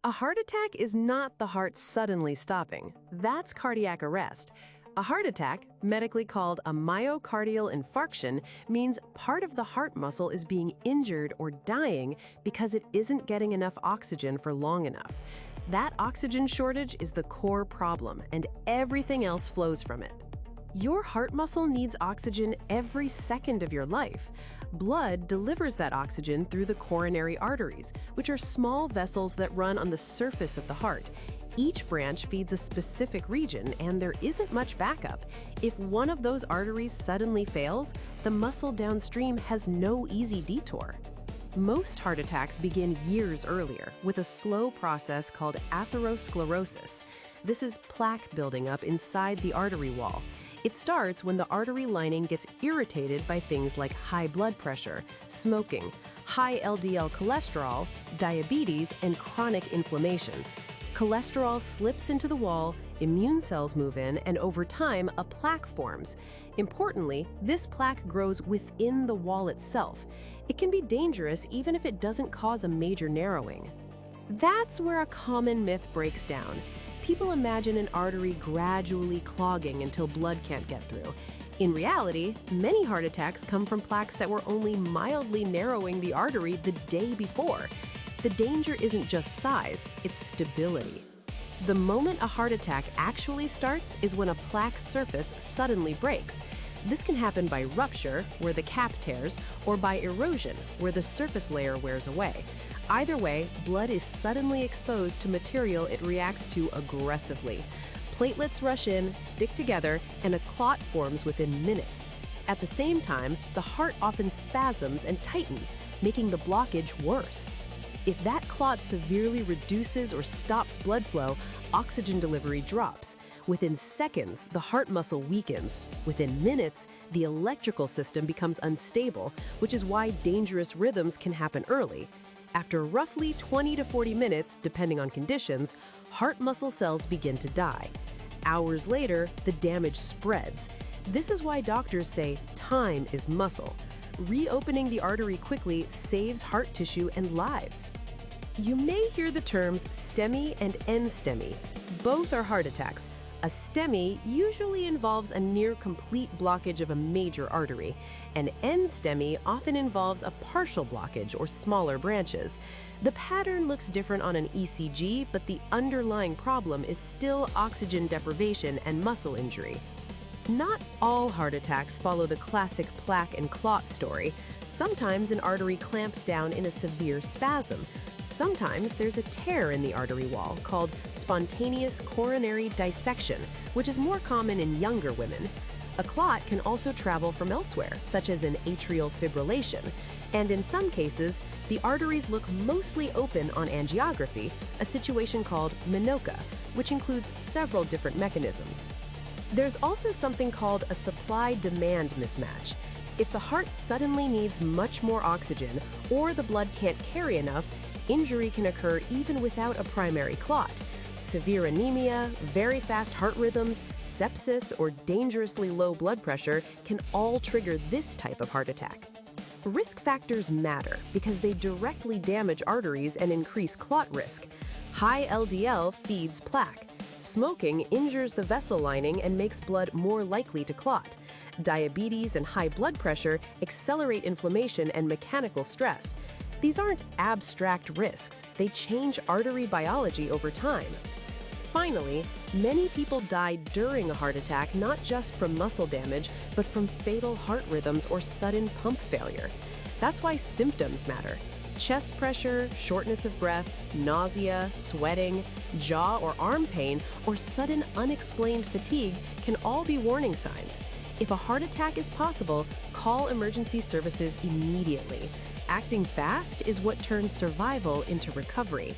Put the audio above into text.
A heart attack is not the heart suddenly stopping. That's cardiac arrest. A heart attack, medically called a myocardial infarction, means part of the heart muscle is being injured or dying because it isn't getting enough oxygen for long enough. That oxygen shortage is the core problem, and everything else flows from it. Your heart muscle needs oxygen every second of your life. Blood delivers that oxygen through the coronary arteries, which are small vessels that run on the surface of the heart. Each branch feeds a specific region, and there isn't much backup. If one of those arteries suddenly fails, the muscle downstream has no easy detour. Most heart attacks begin years earlier with a slow process called atherosclerosis. This is plaque building up inside the artery wall. It starts when the artery lining gets irritated by things like high blood pressure, smoking, high LDL cholesterol, diabetes, and chronic inflammation. Cholesterol slips into the wall, immune cells move in, and over time, a plaque forms. Importantly, this plaque grows within the wall itself. It can be dangerous even if it doesn't cause a major narrowing. That's where a common myth breaks down. People imagine an artery gradually clogging until blood can't get through. In reality, many heart attacks come from plaques that were only mildly narrowing the artery the day before. The danger isn't just size, it's stability. The moment a heart attack actually starts is when a plaque surface suddenly breaks. This can happen by rupture, where the cap tears, or by erosion, where the surface layer wears away. Either way, blood is suddenly exposed to material it reacts to aggressively. Platelets rush in, stick together, and a clot forms within minutes. At the same time, the heart often spasms and tightens, making the blockage worse. If that clot severely reduces or stops blood flow, oxygen delivery drops. Within seconds, the heart muscle weakens. Within minutes, the electrical system becomes unstable, which is why dangerous rhythms can happen early. After roughly 20 to 40 minutes, depending on conditions, heart muscle cells begin to die. Hours later, the damage spreads. This is why doctors say time is muscle. Reopening the artery quickly saves heart tissue and lives. You may hear the terms STEMI and NSTEMI. Both are heart attacks. A STEMI usually involves a near-complete blockage of a major artery. An NSTEMI often involves a partial blockage or smaller branches. The pattern looks different on an ECG, but the underlying problem is still oxygen deprivation and muscle injury. Not all heart attacks follow the classic plaque and clot story. Sometimes an artery clamps down in a severe spasm. Sometimes there's a tear in the artery wall called spontaneous coronary dissection, which is more common in younger women. A clot can also travel from elsewhere, such as an atrial fibrillation. And in some cases, the arteries look mostly open on angiography, a situation called minoca, which includes several different mechanisms. There's also something called a supply-demand mismatch. If the heart suddenly needs much more oxygen or the blood can't carry enough, injury can occur even without a primary clot. Severe anemia, very fast heart rhythms, sepsis, or dangerously low blood pressure can all trigger this type of heart attack. Risk factors matter because they directly damage arteries and increase clot risk. High LDL feeds plaque. Smoking injures the vessel lining and makes blood more likely to clot. Diabetes and high blood pressure accelerate inflammation and mechanical stress. These aren't abstract risks, they change artery biology over time. Finally, many people die during a heart attack not just from muscle damage, but from fatal heart rhythms or sudden pump failure. That's why symptoms matter. Chest pressure, shortness of breath, nausea, sweating, jaw or arm pain, or sudden unexplained fatigue can all be warning signs. If a heart attack is possible, call emergency services immediately. Acting fast is what turns survival into recovery.